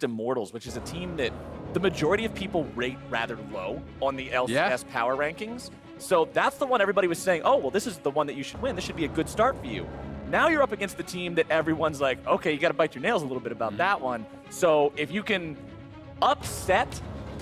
against Immortals, which is a team that the majority of people rate rather low on the LCS power rankings. So that's the one everybody was saying, oh, well, this is the one that you should win. This should be a good start for you. Now you're up against the team that everyone's like, okay, you got to bite your nails a little bit about that one. So if you can upset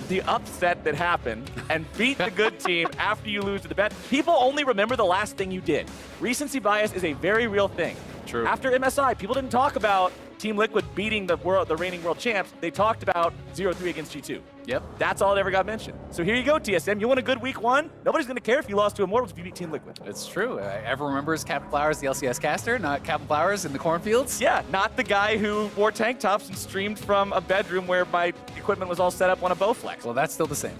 the upset that happened and beat the good team after you lose to the bad, people only remember the last thing you did. Recency bias is a very real thing. True. After MSI, people didn't talk about Team Liquid beating the reigning world champs. They talked about 0-3 against G2. Yep. That's all that ever got mentioned. So here you go, TSM. You won a good week 1. Nobody's going to care if you lost to Immortals if you beat Team Liquid. It's true. Everyone remembers Captain Flowers, the LCS caster, not Captain Flowers in the cornfields. Yeah, not the guy who wore tank tops and streamed from a bedroom where my equipment was all set up on a Bowflex. Well, that's still the same.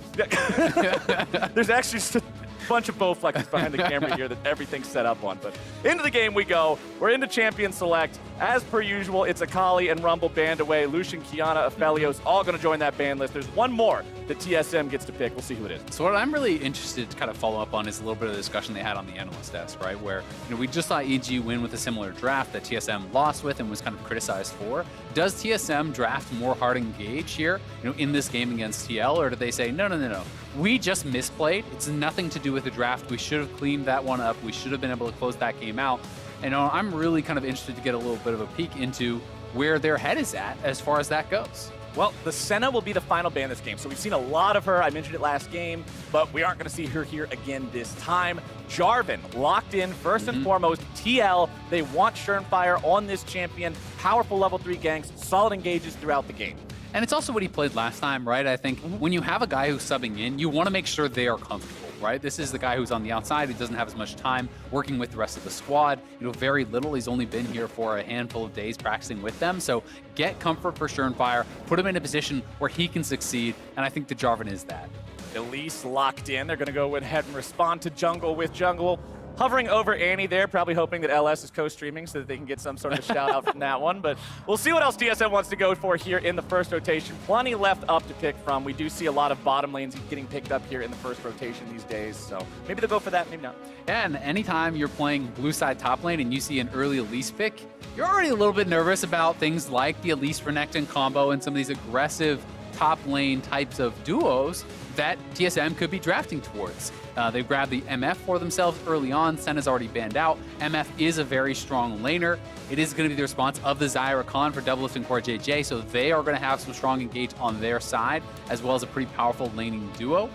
There's actually just a bunch of Bowflexes behind the camera here that everything's set up on. But into the game we go. We're into Champion Select. As per usual, it's Akali and Rumble banned away. Lucian, Kiana, Aphelios all going to join that ban list. There's one more that TSM gets to pick. We'll see who it is. So what I'm really interested to kind of follow up on is a little bit of the discussion they had on the analyst desk, right? Where we just saw EG win with a similar draft that TSM lost with and was kind of criticized for. Does TSM draft more hard engage here, in this game against TL, or do they say no? We just misplayed. It's nothing to do with the draft. We should have cleaned that one up. We should have been able to close that game out. And I'm really kind of interested to get a little bit of a peek into where their head is at as far as that goes. Well, the Senna will be the final ban this game. So we've seen a lot of her. I mentioned it last game, but we aren't going to see her here again this time. Jarvan locked in first and foremost. TL, they want Shernfire on this champion. Powerful level 3 ganks, solid engages throughout the game. And it's also what he played last time, right? I think when you have a guy who's subbing in, you want to make sure they are comfortable, right? This is the guy who's on the outside. He doesn't have as much time working with the rest of the squad. Very little. He's only been here for a handful of days practicing with them. So get comfort for Shernfire, put him in a position where he can succeed, and I think the Jarvan is that. Elise locked in. They're going to go ahead and respond to jungle with jungle. Hovering over Annie there, probably hoping that LS is co-streaming so that they can get some sort of shout-out from that one. But we'll see what else TSM wants to go for here in the first rotation. Plenty left up to pick from. We do see a lot of bottom lanes getting picked up here in the first rotation these days. So maybe they'll go for that, maybe not. Yeah, and anytime you're playing blue side top lane and you see an early Elise pick, you're already a little bit nervous about things like the Elise Renekton combo and some of these aggressive top lane types of duos that TSM could be drafting towards. They've grabbed the MF for themselves early on. Senna's already banned out. MF is a very strong laner. It is going to be the response of the Xayah Rakan for Doublelift and CoreJJ, so they are going to have some strong engage on their side, as well as a pretty powerful laning duo.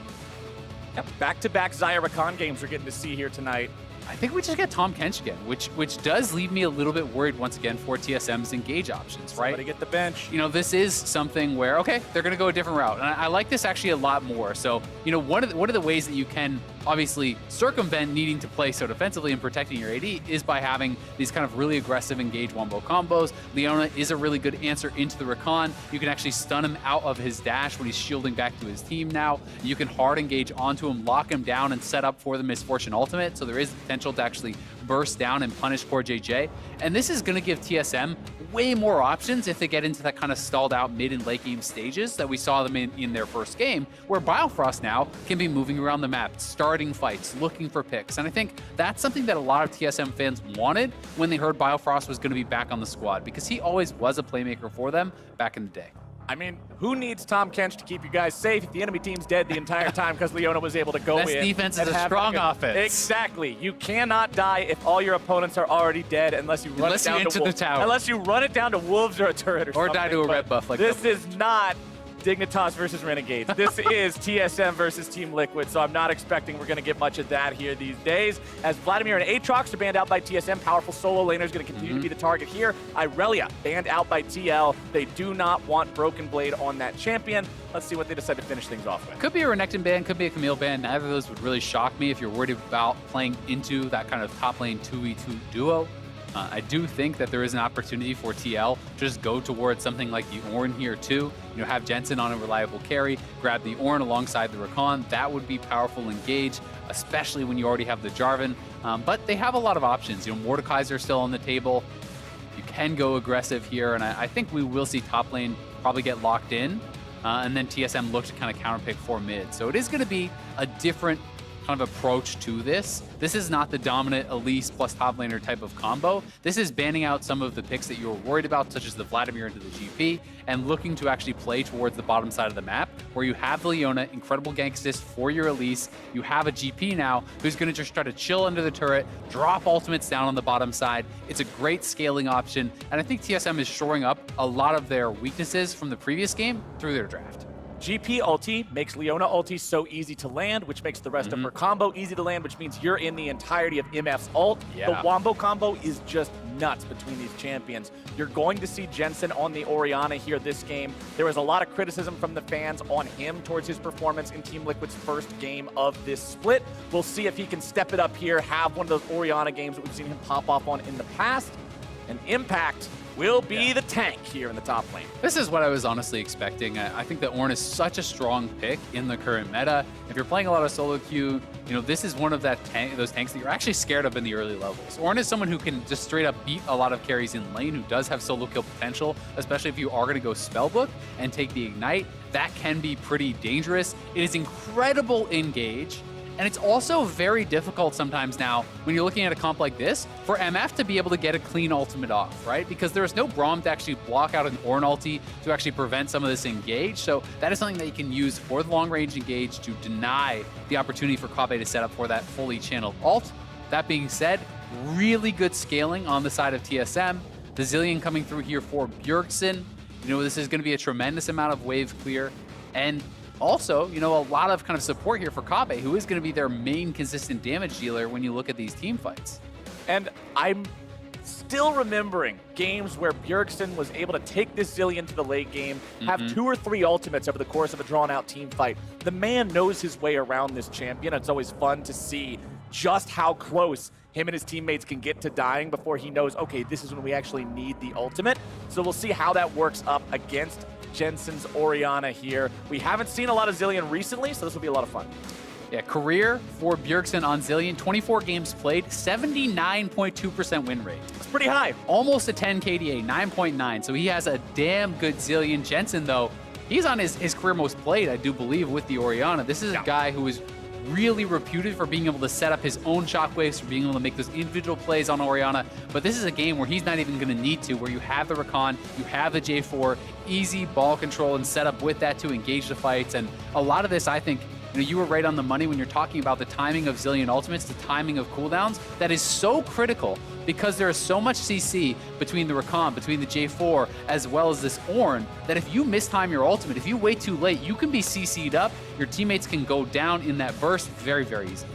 Yep, back-to-back Xayah Rakan games we're getting to see here tonight. I think we just get Tahm Kench again, which does leave me a little bit worried once again for TSM's engage options, right? Somebody get the bench. This is something where, okay, they're going to go a different route. And I like this actually a lot more. So, one of the ways that you can obviously circumvent needing to play so defensively and protecting your AD is by having these kind of really aggressive engage wombo combos. Leona is a really good answer into the Rakan. You can actually stun him out of his dash when he's shielding back to his team now. You can hard engage onto him, lock him down, and set up for the Misfortune ultimate. So there is the potential to actually burst down and punish CoreJJ. And this is going to give TSM way more options if they get into that kind of stalled out mid and late game stages that we saw them in their first game, where Biofrost now can be moving around the map, starting fights, looking for picks. And I think that's something that a lot of TSM fans wanted when they heard Biofrost was going to be back on the squad, because he always was a playmaker for them back in the day. I mean, who needs Tahm Kench to keep you guys safe if the enemy team's dead the entire time because Leona was able to go in? Best defense is a strong offense. Exactly. You cannot die if all your opponents are already dead unless you run it down to wolves. Unless you run it down to wolves or a turret or something. Or die to a red buff like this. This is not Dignitas versus Renegades. This is TSM versus Team Liquid, so I'm not expecting we're going to get much of that here these days. As Vladimir and Aatrox are banned out by TSM, powerful solo laner is going to continue to be the target here. Irelia banned out by TL. They do not want Broken Blade on that champion. Let's see what they decide to finish things off with. Could be a Renekton ban, could be a Camille ban. Neither of those would really shock me if you're worried about playing into that kind of top lane 2v2 duo. I do think that there is an opportunity for TL to just go towards something like the Ornn here too. Have Jensen on a reliable carry, grab the Ornn alongside the Rakan. That would be powerful engage, especially when you already have the Jarvan. But they have a lot of options. Mordekaiser still on the table. You can go aggressive here, and I think we will see top lane probably get locked in, and then TSM look to kind of counterpick for mid. So it is going to be a different kind of approach to this. This is not the dominant Elise plus top laner type of combo. This is banning out some of the picks that you were worried about, such as the Vladimir into the GP, and looking to actually play towards the bottom side of the map, where you have the Leona, incredible gank assist for your Elise. You have a GP now who's going to just try to chill under the turret, drop ultimates down on the bottom side. It's a great scaling option, and I think TSM is shoring up a lot of their weaknesses from the previous game through their draft. GP ulti makes Leona ulti so easy to land, which makes the rest of her combo easy to land, which means you're in the entirety of MF's ult. The Wombo combo is just nuts between these champions. You're going to see Jensen on the Orianna here this game. There was a lot of criticism from the fans on him towards his performance in Team Liquid's first game of this split. We'll see if he can step it up here, have one of those Orianna games that we've seen him pop off on in the past. And Impact will be the tank here in the top lane. This is what I was honestly expecting. I think that Ornn is such a strong pick in the current meta. If you're playing a lot of solo queue, you know, this is one of those tanks that you're actually scared of in the early levels. Ornn is someone who can just straight up beat a lot of carries in lane, who does have solo kill potential, especially if you are going to go Spellbook and take the Ignite. That can be pretty dangerous. It is incredible engage. And it's also very difficult sometimes now when you're looking at a comp like this for MF to be able to get a clean ultimate off, right? Because there's no Braum to actually block out an Ornn ulti to actually prevent some of this engage. So that is something that you can use for the long range engage to deny the opportunity for Kobbe to set up for that fully channeled ult. That being said, really good scaling on the side of TSM. The Zilean coming through here for Bjergsen. You know, this is going to be a tremendous amount of wave clear. And also, you know, a lot of kind of support here for Kobbe, who is going to be their main consistent damage dealer when you look at these team fights. And I'm still remembering games where Bjergsen was able to take this Zilean to the late game, have 2 or 3 ultimates over the course of a drawn-out team fight. The man knows his way around this champion. It's always fun to see just how close him and his teammates can get to dying before he knows, okay, this is when we actually need the ultimate. So we'll see how that works up against Jensen's Orianna here. We haven't seen a lot of Zilean recently, so this will be a lot of fun. Yeah, career for Bjergsen on Zilean, 24 games played, 79.2% win rate. It's pretty high. Almost a 10 KDA, 9.9. So he has a damn good Zilean. Jensen, though, he's on his career most played, I do believe, with the Orianna. This is a guy who is really reputed for being able to set up his own shockwaves, for being able to make those individual plays on Orianna. But this is a game where he's not even going to need to, where you have the Rakan, you have the J4, easy ball control and setup with that to engage the fights. And a lot of this, I think, you know, you were right on the money when you're talking about the timing of Zilean ultimates, the timing of cooldowns. That is so critical because there is so much CC between the Rakan, between the J4, as well as this Ornn, that if you mistime your ultimate, if you wait too late, you can be CC'd up. Your teammates can go down in that burst very, very easily.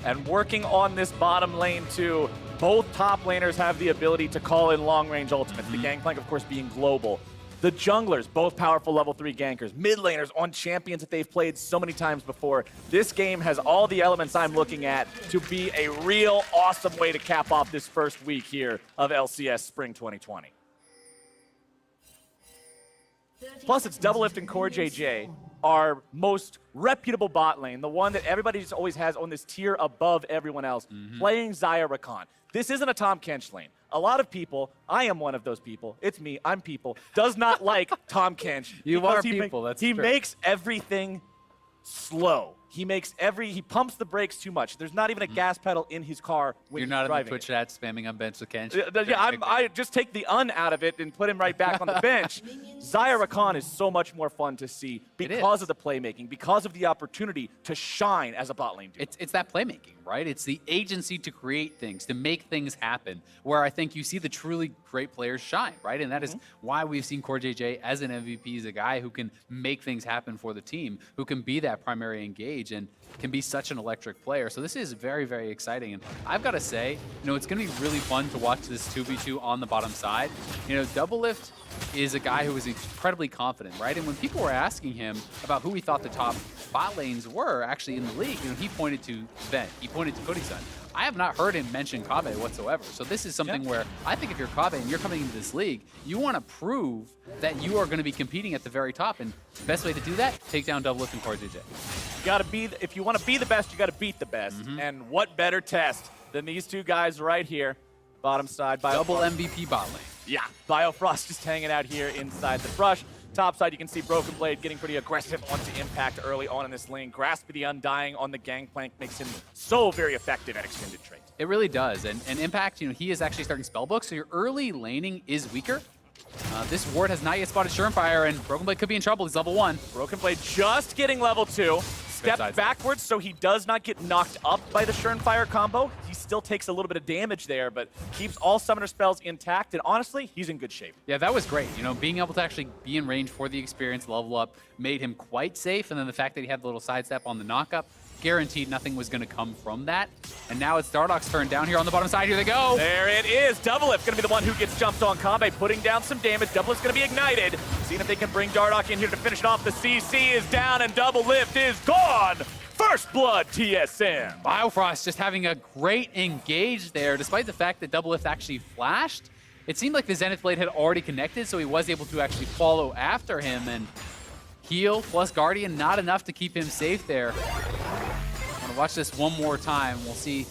And working on this bottom lane too, both top laners have the ability to call in long-range ultimates. The Gangplank, of course, being global. The junglers, both powerful level 3 gankers. Mid laners on champions that they've played so many times before. This game has all the elements I'm looking at to be a real awesome way to cap off this first week here of LCS Spring 2020. Plus, it's Doublelift and CoreJJ, our most reputable bot lane, the one that everybody just always has on this tier above everyone else, playing Xayah Rakan. This isn't a Tahm Kench lane. A lot of people, I am one of those people, it's me, I'm people, does not like Tahm Kench. You are people, that's true. He makes everything slow. He pumps the brakes too much. There's not even a gas pedal in his car when he's driving. You're not in the Twitch chat spamming on bench with Kench? Yeah, I just take the out of it and put him right back on the bench. Xayah Rakan is so much more fun to see because of the playmaking, because of the opportunity to shine as a bot lane duo. It's that playmaking, right? It's the agency to create things, to make things happen, where I think you see the truly great players shine, right? And that is why we've seen CoreJJ as an MVP, as a guy who can make things happen for the team, who can be that primary engage and can be such an electric player. So this is very, very exciting. And I've got to say, you know, it's going to be really fun to watch this 2v2 on the bottom side. You know, Doublelift is a guy who is incredibly confident, right? And when people were asking him about who he thought the top bot lanes were actually in the league, you know, he pointed to Sven, he pointed to Kodisan. I have not heard him mention Kobbe whatsoever. So this is something where I think if you're Kobbe and you're coming into this league, you want to prove that you are going to be competing at the very top. And the best way to do that, take down Doublelift and CoreJJ. If you want to be the best, you got to beat the best. And what better test than these two guys right here, bottom side. Double MVP bot lane. Yeah, Biofrost just hanging out here inside the brush. Top side, you can see Broken Blade getting pretty aggressive onto Impact early on in this lane. Grasp of the Undying on the Gangplank makes him so very effective at extended trade. It really does. And Impact, you know, he is actually starting Spellbook, so your early laning is weaker. This ward has not yet spotted Shernfire, and Broken Blade could be in trouble. He's level 1. Broken Blade just getting level 2. Step backwards so he does not get knocked up by the Shernfire combo. He still takes a little bit of damage there, but keeps all summoner spells intact, and honestly, he's in good shape. Yeah, that was great. You know, being able to actually be in range for the experience level up made him quite safe, and then the fact that he had the little sidestep on the knockup, guaranteed nothing was going to come from that. And now it's Dardoch's turn down here on the bottom side. Here they go. There it is. Doublelift going to be the one who gets jumped on Kobbe, putting down some damage. Doublelift's going to be ignited. Seeing if they can bring Dardoch in here to finish it off. The CC is down and Doublelift is gone. First blood, TSM. Biofrost just having a great engage there, despite the fact that Doublelift actually flashed. It seemed like the Zenith Blade had already connected, so he was able to actually follow after him, and heal plus Guardian, not enough to keep him safe there. I'm gonna watch this one more time. We'll see,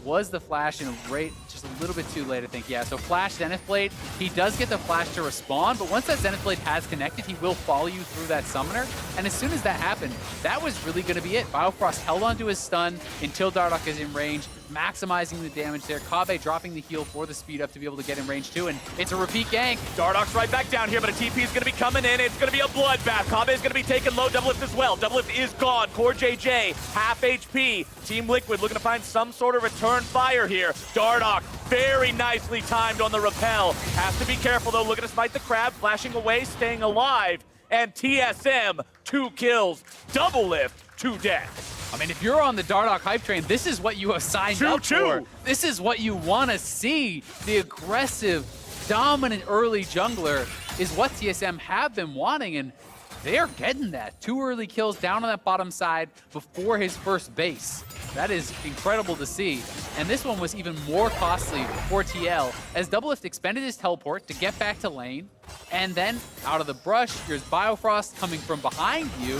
was the flash in a rate just a little bit too late, I think. Yeah, so flash Zenith Blade. He does get the flash to respawn, but once that Zenith Blade has connected, he will follow you through that summoner. And as soon as that happened, that was really gonna be it. Biofrost held onto his stun until Dardoch is in range, maximizing the damage there. Kobbe dropping the heal for the speed up to be able to get in range too, and it's a repeat gank. Dardoch's right back down here, but a TP is going to be coming in. It's going to be a bloodbath. Kobbe is going to be taking low. Doublelift as well. Doublelift is gone. CoreJJ, half HP. Team Liquid looking to find some sort of return fire here. Dardoch, very nicely timed on the rappel. Has to be careful though. Looking to smite the crab, flashing away, staying alive. And TSM, 2 kills. Doublelift, 2 deaths. I mean, if you're on the Dardoch hype train, this is what you have signed up for. This is what you want to see. The aggressive, dominant early jungler is what TSM have been wanting, and they are getting that. 2 early kills down on that bottom side before his first base. That is incredible to see. And this one was even more costly for TL, as Doublelift expended his teleport to get back to lane, and then out of the brush, here's Biofrost coming from behind you,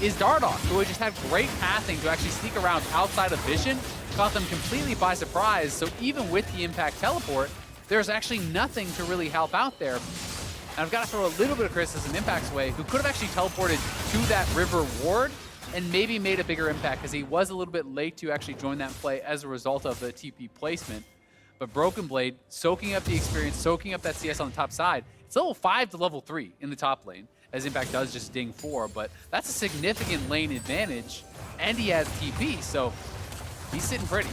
is Dardoch, who just had great pathing to actually sneak around outside of vision, caught them completely by surprise. So even with the impact teleport, there's actually nothing to really help out there. And I've got to throw a little bit of criticism Impact's way, who could have actually teleported to that river ward and maybe made a bigger impact, because he was a little bit late to actually join that play as a result of the TP placement. But Broken Blade, soaking up the experience, soaking up that CS on the top side. It's level 5 to level 3 in the top lane, as Impact does just ding 4, but that's a significant lane advantage, and he has TP, so he's sitting pretty.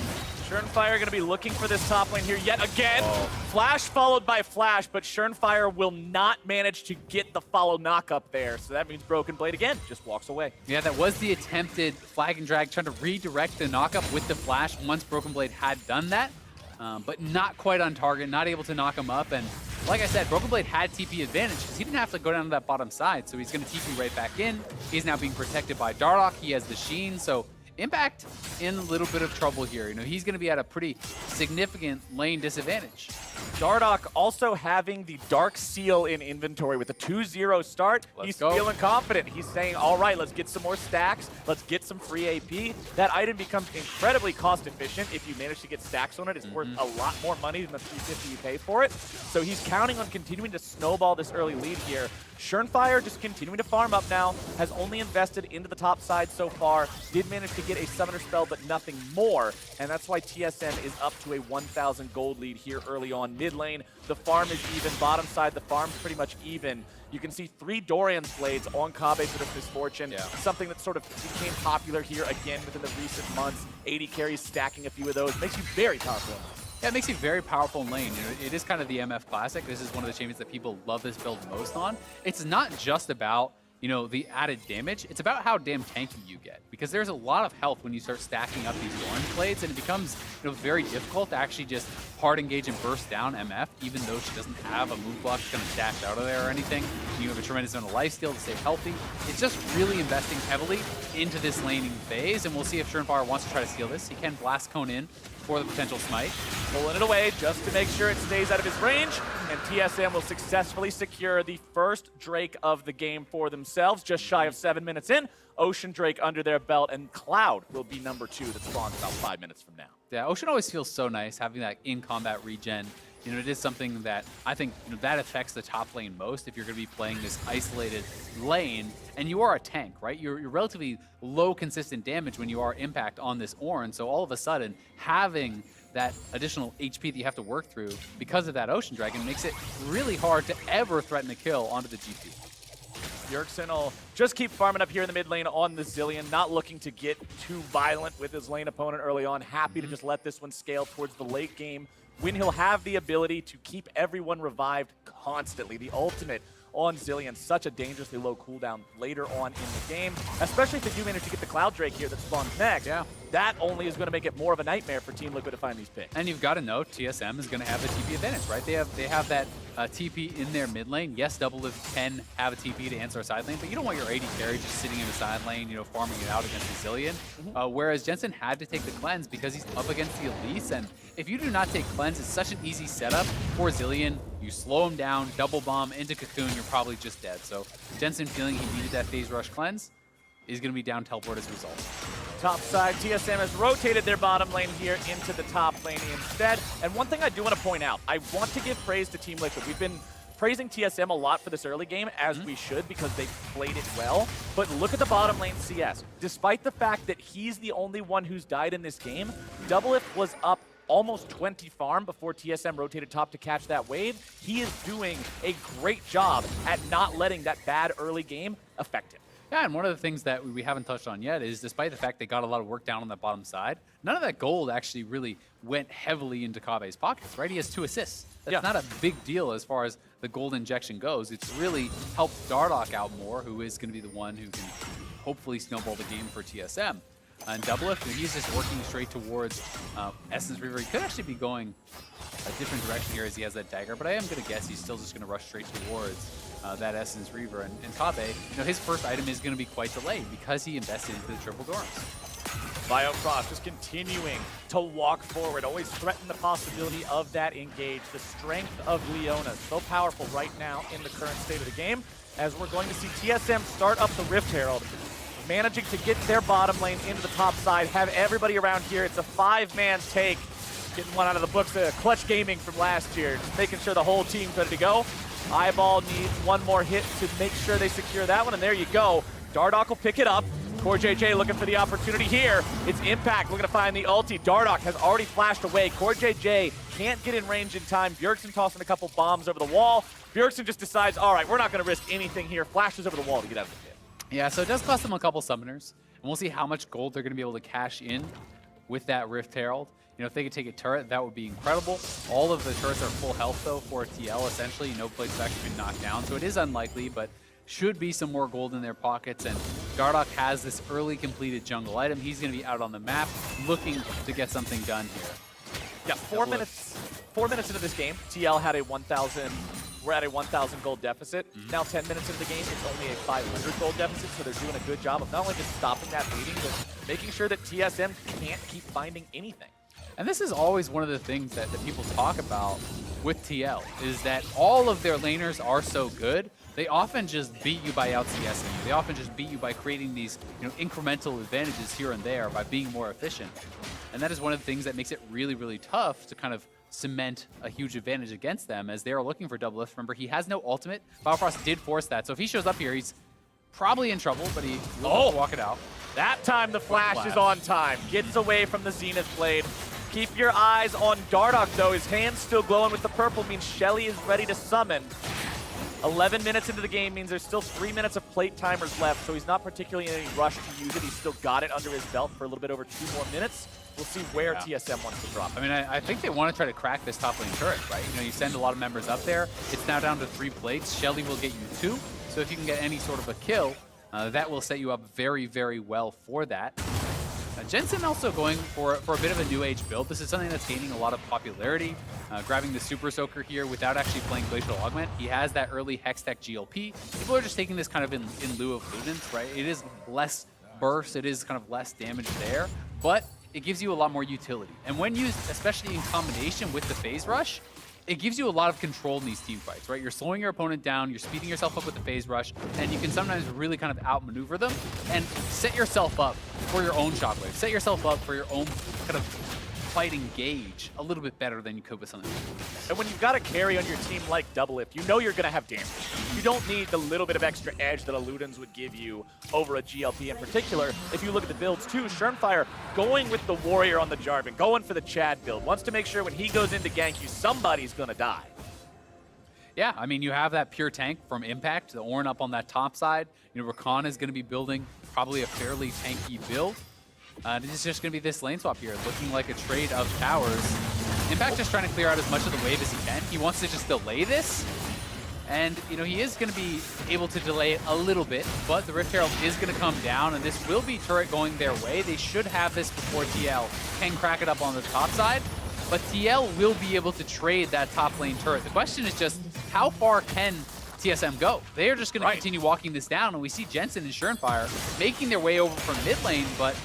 Shernfire going to be looking for this top lane here yet again. Flash followed by flash, but Shernfire will not manage to get the follow knock up there, so that means Broken Blade again just walks away. Yeah, that was the attempted flag and drag, trying to redirect the knock up with the flash once Broken Blade had done that, but not quite on target, not able to knock him up. And like I said, Broken Blade had TP advantage because he didn't have to go down to that bottom side, so he's going to TP right back in. He's now being protected by Dardoch. He has the Sheen, so Impact in a little bit of trouble here. You know, he's going to be at a pretty significant lane disadvantage. Dardoch also having the Dark Seal in inventory with a 2-0 start. He's feeling confident. He's saying, all right, let's get some more stacks. Let's get some free AP. That item becomes incredibly cost efficient. If you manage to get stacks on it, it's worth a lot more money than the $350 you pay for it. So he's counting on continuing to snowball this early lead here. Shernfire just continuing to farm up now, has only invested into the top side so far, did manage to get a summoner spell, but nothing more, and that's why TSM is up to a 1,000 gold lead here early on mid lane. The farm is even, bottom side, the farm's pretty much even. You can see 3 Dorian's Blades on Kobbe for this misfortune, something that sort of became popular here again within the recent months. 80 carries stacking a few of those, makes you very powerful. Yeah, it makes you very powerful in lane. You know, it is kind of the MF Classic. This is one of the champions that people love this build most on. It's not just about, you know, the added damage. It's about how damn tanky you get, because there's a lot of health when you start stacking up these orange blades, and it becomes, you know, very difficult to actually just hard engage and burst down MF, even though she doesn't have a move block that's going to dash out of there or anything. You have a tremendous amount of lifesteal to stay healthy. It's just really investing heavily into this laning phase, and we'll see if Shernfire wants to try to steal this. He can blast cone in for the potential smite. Pulling it away just to make sure it stays out of his range, and TSM will successfully secure the first Drake of the game for themselves, just shy of 7 minutes in. Ocean Drake under their belt, and Cloud will be number 2 that spawns about 5 minutes from now. Yeah, Ocean always feels so nice having that in-combat regen. it is something that I think that affects the top lane most if you're going to be playing this isolated lane, and you are a tank, right? You're relatively low consistent damage when you are impact on this Ornn, so all of a sudden having that additional HP that you have to work through because of that Ocean Dragon makes it really hard to ever threaten a kill onto the GP. Bjergsen will just keep farming up here in the mid lane on the Zilean, not looking to get too violent with his lane opponent early on. Happy to just let this one scale towards the late game when he'll have the ability to keep everyone revived constantly. The ultimate on Zilean, such a dangerously low cooldown later on in the game, especially if they do manage to get the Cloud Drake here that spawns next. Yeah. That only is going to make it more of a nightmare for Team Liquid to find these picks. And you've got to know TSM is going to have the TP advantage, right? They have that TP in their mid lane. Yes, Doublelift can have a TP to answer a side lane, but you don't want your AD carry just sitting in the side lane, farming it out against the Zilean. Whereas Jensen had to take the cleanse because he's up against the Elise, and if you do not take cleanse, it's such an easy setup for Zilean. You slow him down, double bomb into Cocoon, you're probably just dead. So Jensen feeling he needed that phase rush cleanse is going to be down teleport as a result. Top side, TSM has rotated their bottom lane here into the top lane instead. And one thing I do want to point out, I want to give praise to Team Liquid. We've been praising TSM a lot for this early game, as we should, because they played it well. But look at the bottom lane CS. Despite the fact that he's the only one who's died in this game, Doublelift was up almost 20 farm before TSM rotated top to catch that wave. He is doing a great job at not letting that bad early game affect him. Yeah, and one of the things that we haven't touched on yet is despite the fact they got a lot of work down on that bottom side, none of that gold actually really went heavily into Kobbe's pockets, right? He has 2 assists. That's not a big deal as far as the gold injection goes. It's really helped Dardoch out more, who is going to be the one who can hopefully snowball the game for TSM. And Doublelift, he's just working straight towards Essence Reaver. He could actually be going a different direction here as he has that dagger, but I am going to guess he's still just going to rush straight towards that Essence Reaver. And Kobbe, his first item is going to be quite delayed because he invested into the triple Dorms. Biofrost just continuing to walk forward, always threaten the possibility of that engage. The strength of Leona, so powerful right now in the current state of the game, as we're going to see TSM start up the Rift Herald, managing to get their bottom lane into the top side, have everybody around here. It's a 5-man take, getting one out of the books, Clutch Gaming from last year, just making sure the whole team's ready to go. Eyeball needs one more hit to make sure they secure that one, and there you go. Dardoch will pick it up. CoreJJ looking for the opportunity here. It's Impact looking to find the ulti. Dardoch has already flashed away. CoreJJ can't get in range in time. Bjergsen tossing a couple bombs over the wall. Bjergsen just decides, all right, we're not going to risk anything here. Flashes over the wall to get out of the pit. Yeah, so it does cost them a couple summoners, and we'll see how much gold they're going to be able to cash in with that Rift Herald. If they could take a turret, that would be incredible. All of the turrets are full health, though, for TL, essentially. No plates have actually been knocked down, so it is unlikely, but should be some more gold in their pockets. And Dardoch has this early completed jungle item. He's going to be out on the map looking to get something done here. Yeah, 4 minutes into this game, TL had a 1,000. We're at a 1,000 gold deficit. Now 10 minutes into the game, it's only a 500 gold deficit, so they're doing a good job of not only just stopping that bleeding, but making sure that TSM can't keep finding anything. And this is always one of the things that people talk about with TL, is that all of their laners are so good, they often just beat you by out-CSing you. They often just beat you by creating these incremental advantages here and there by being more efficient. And that is one of the things that makes it really, really tough to kind of cement a huge advantage against them, as they are looking for Doublelift. Remember, he has no ultimate. Biofrost did force that, so if he shows up here, he's probably in trouble, but he will walk it out. That time the flash is on time. Gets away from the Zenith Blade. Keep your eyes on Dardoch, though. His hand's still glowing with the purple, means Shelly is ready to summon. 11 minutes into the game means there's still 3 minutes of plate timers left, so he's not particularly in any rush to use it. He's still got it under his belt for a little bit over 2 more minutes. We'll see where TSM wants to drop it. I mean, I think they want to try to crack this top lane turret, right? You send a lot of members up there. It's now down to 3 plates. Shelly will get you 2. So if you can get any sort of a kill, that will set you up very, very well for that. Jensen also going for a bit of a new age build. This is something that's gaining a lot of popularity. Grabbing the Super Soaker here without actually playing Glacial Augment. He has that early Hextech GLP. People are just taking this kind of in lieu of Ludens, right? It is less burst, it is kind of less damage there, but it gives you a lot more utility. And when used, especially in combination with the Phase Rush, it gives you a lot of control in these team fights, right? You're slowing your opponent down, you're speeding yourself up with the Phase Rush, and you can sometimes really kind of outmaneuver them and set yourself up for your own shockwave. Set yourself up for your own kind of fight engage a little bit better than you could with something like this. And when you've got a carry on your team like Doublelift, you know you're going to have damage. You don't need the little bit of extra edge that a Ludens would give you over a GLP in particular. If you look at the builds too, Shernfire going with the Warrior on the Jarvan, going for the Chad build, wants to make sure when he goes into gank you, somebody's going to die. Yeah, I mean, you have that pure tank from Impact, the Ornn up on that top side. You know, Rakan is going to be building probably a fairly tanky build. It's just going to be this lane swap here, looking like a trade of towers. Impact just trying to clear out as much of the wave as he can. He wants to just delay this. And, you know, he is going to be able to delay it a little bit, but the Rift Herald is going to come down, and this will be turret going their way. They should have this before TL can crack it up on the top side. But TL will be able to trade that top lane turret. The question is just, how far can TSM go? They are just going to continue walking this down, and we see Jensen and Shernfire making their way over from mid lane, but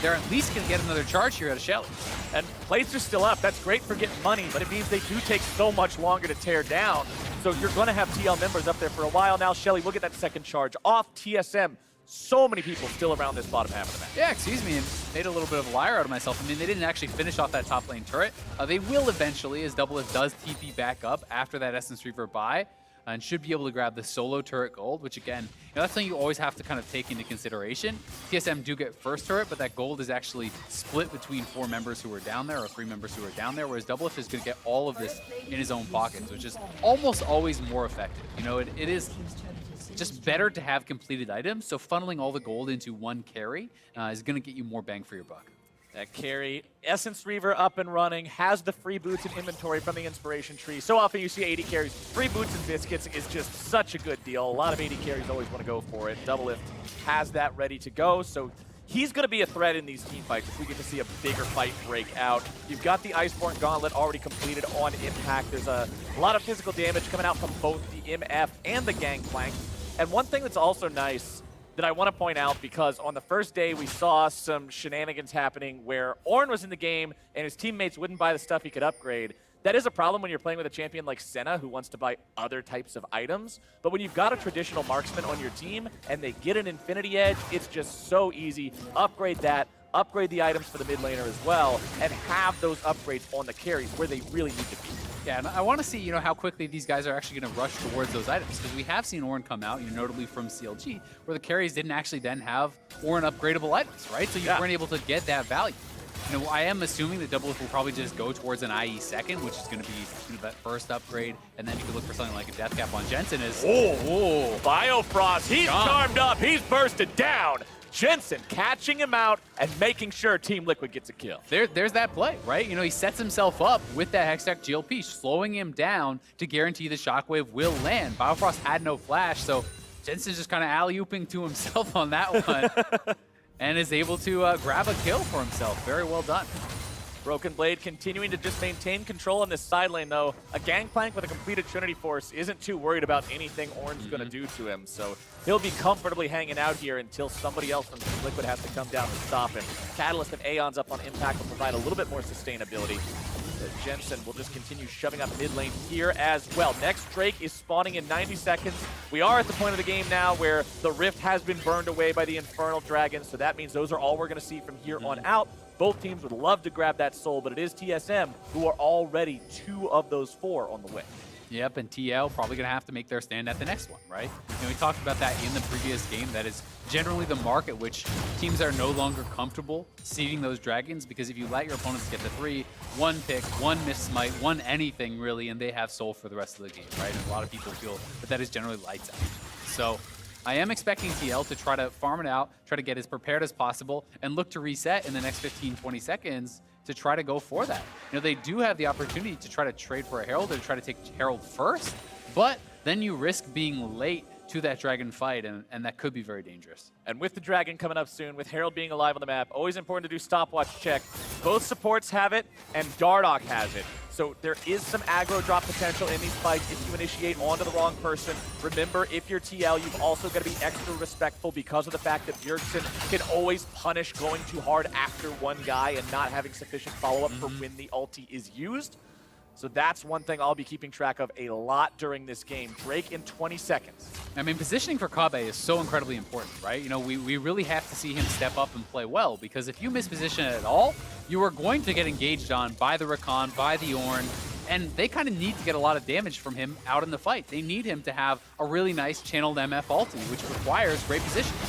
they're at least going to get another charge here out of Shelly. And plates are still up. That's great for getting money, but it means they do take so much longer to tear down. So you're going to have TL members up there for a while now. Shelly will get that second charge off. TSM, so many people still around this bottom half of the map. Yeah, excuse me, and made a little bit of a liar out of myself. I mean, they didn't actually finish off that top lane turret. They will eventually, as Doublelift does TP back up after that Essence Reaver buy, and should be able to grab the solo turret gold, which again, you know, that's something you always have to kind of take into consideration. TSM do get first turret, but that gold is actually split between 4 members who are down there, or 3 members who are down there, whereas Doublelift is going to get all of this in his own pockets, which is almost always more effective. You know, it is just better to have completed items, so funneling all the gold into one carry is going to get you more bang for your buck. That carry, Essence Reaver up and running, has the free boots and inventory from the inspiration tree. So often you see 80 carries. Free boots and biscuits is just such a good deal. A lot of 80 carries always want to go for it. Doublelift has that ready to go, so he's going to be a threat in these team fights if we get to see a bigger fight break out. You've got the Iceborne Gauntlet already completed on Impact. There's a lot of physical damage coming out from both the MF and the Gangplank. And one thing that's also nice that I want to point out, because on the first day we saw some shenanigans happening where Ornn was in the game and his teammates wouldn't buy the stuff he could upgrade. That is a problem when you're playing with a champion like Senna who wants to buy other types of items. But when you've got a traditional marksman on your team and they get an Infinity Edge, it's just so easy. Upgrade that, upgrade the items for the mid laner as well, and have those upgrades on the carries where they really need to be. Yeah, and I want to see, you know, how quickly these guys are actually going to rush towards those items, because we have seen Ornn come out, you know, notably from CLG, where the carries didn't actually then have Ornn upgradable items, right? So you weren't able to get that value. You know, I am assuming that Doublelift will probably just go towards an IE second, which is going to be, you know, that first upgrade, and then you could look for something like a death cap on Jensen. Biofrost, he's charmed up, he's bursted down. Jensen catching him out and making sure Team Liquid gets a kill. There's that play, right? You know, he sets himself up with that Hextech GLP, slowing him down to guarantee the Shockwave will land. Biofrost had no flash, so Jensen's just kind of alley-ooping to himself on that one and is able to grab a kill for himself. Very well done. Broken Blade continuing to just maintain control on this side lane, though. A Gangplank with a completed Trinity Force isn't too worried about anything Ornn's going to do to him, so he'll be comfortably hanging out here until somebody else from Team Liquid has to come down and stop him. Catalyst and Aeons up on Impact will provide a little bit more sustainability. But Jensen will just continue shoving up mid lane here as well. Next Drake is spawning in 90 seconds. We are at the point of the game now where the Rift has been burned away by the Infernal Dragons, so that means those are all we're going to see from here on out. Both teams would love to grab that soul, but it is TSM who are already 2 of those 4 on the way. Yep, and TL probably going to have to make their stand at the next one, right? You know, we talked about that in the previous game. That is generally the mark at which teams are no longer comfortable seeding those dragons, because if you let your opponents get to 3, 1 pick, 1 miss smite, 1 anything really, and they have soul for the rest of the game, right? And a lot of people feel that that is generally lights out. So I am expecting TL to try to farm it out, try to get as prepared as possible, and look to reset in the next 15-20 seconds to try to go for that. You know, they do have the opportunity to try to trade for a Herald or to try to take Herald first, but then you risk being late to that dragon fight, and that could be very dangerous. And with the dragon coming up soon, with Herald being alive on the map, always important to do stopwatch check. Both supports have it, and Dardoch has it. So there is some aggro drop potential in these fights if you initiate onto the wrong person. Remember, if you're TL, you've also got to be extra respectful because of the fact that Bjergsen can always punish going too hard after one guy and not having sufficient follow-up for when the ulti is used. So that's one thing I'll be keeping track of a lot during this game. Drake in 20 seconds. I mean, positioning for Kobbe is so incredibly important, right? You know, we really have to see him step up and play well, because if you misposition it at all, you are going to get engaged on by the Rakan, by the Ornn, and they kind of need to get a lot of damage from him out in the fight. They need him to have a really nice channeled MF ulti, which requires great positioning.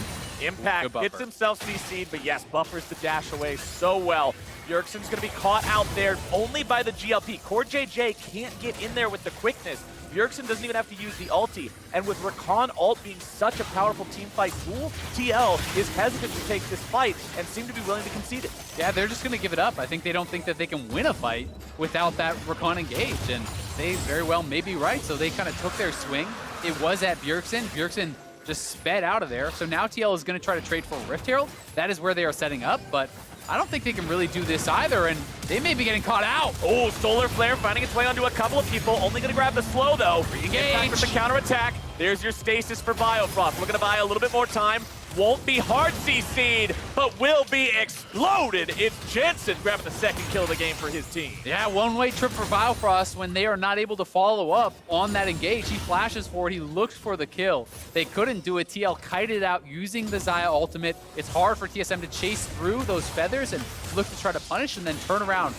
Impact gets himself CC'd, but yes, buffers the dash away so well. Bjergsen's going to be caught out there only by the GLP. CoreJJ can't get in there with the quickness. Bjergsen doesn't even have to use the ulti. And with Rakan ult being such a powerful teamfight tool, TL is hesitant to take this fight and seem to be willing to concede it. Yeah, they're just going to give it up. I think they don't think that they can win a fight without that Rakan engage, and they very well may be right. So they kind of took their swing. It was at Bjergsen. Bjergsen just sped out of there. So now TL is going to try to trade for a Rift Herald. That is where they are setting up, but I don't think they can really do this either, and they may be getting caught out. Oh, Solar Flare finding its way onto a couple of people. Only going to grab the slow, though. Impact with the counterattack. There's your stasis for Biofrost. We're going to buy a little bit more time. Won't be hard CC'd, but will be exploded. It's Jensen grabbing the second kill of the game for his team. Yeah, one-way trip for Biofrost when they are not able to follow up on that engage. He flashes forward, he looks for the kill. They couldn't do it. TL kited out using the Xayah ultimate. It's hard for TSM to chase through those feathers and look to try to punish and then turn around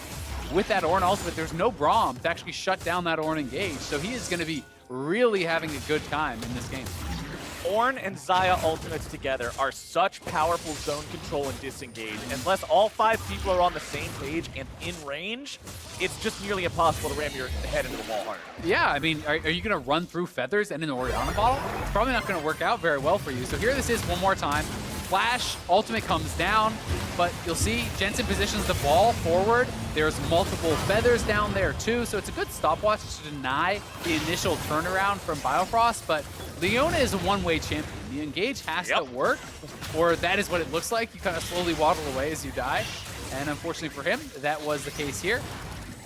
with that Ornn ultimate. There's no Braum to actually shut down that Ornn engage, so he is going to be really having a good time in this game. Ornn and Xayah ultimates together are such powerful zone control and disengage. Unless all 5 people are on the same page and in range, it's just nearly impossible to ram your head into the wall hard. Yeah, I mean, are you going to run through feathers and an Orianna bottle? It's probably not going to work out very well for you. So here this is one more time. Flash, ultimate comes down, but you'll see Jensen positions the ball forward. There's multiple feathers down there too, so it's a good stopwatch to deny the initial turnaround from Biofrost, but Leona is a one-way champion. The engage has to work, or that is what it looks like. You kind of slowly waddle away as you die, and unfortunately for him, that was the case here.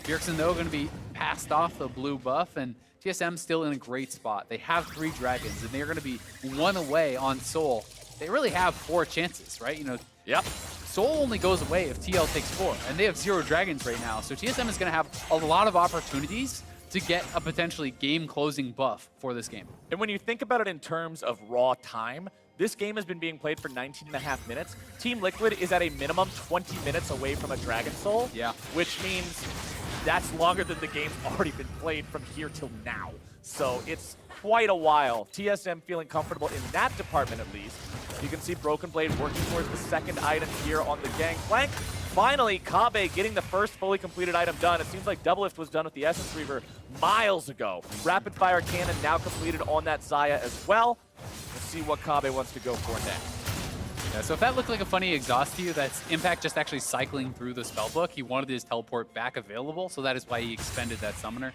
Bjergsen, though, going to be passed off the blue buff, and TSM still in a great spot. They have 3 dragons, and they're going to be 1 away on Soul. They really have 4 chances, right? You know, Soul only goes away if TL takes 4, and they have 0 dragons right now. So TSM is going to have a lot of opportunities to get a potentially game-closing buff for this game. And when you think about it in terms of raw time, this game has been being played for 19.5 minutes. Team Liquid is at a minimum 20 minutes away from a Dragon Soul, which means that's longer than the game's already been played from here till now. So it's quite a while. TSM feeling comfortable in that department at least. You can see Broken Blade working towards the second item here on the Gangplank. Finally, Kobbe getting the first fully completed item done. It seems like Doublelift was done with the Essence Reaver miles ago. Rapid Fire Cannon now completed on that Xayah as well. Let's see what Kobbe wants to go for next. Yeah, so if that looked like a funny exhaust to you, that's Impact just actually cycling through the spellbook. He wanted his teleport back available, so that is why he expended that summoner,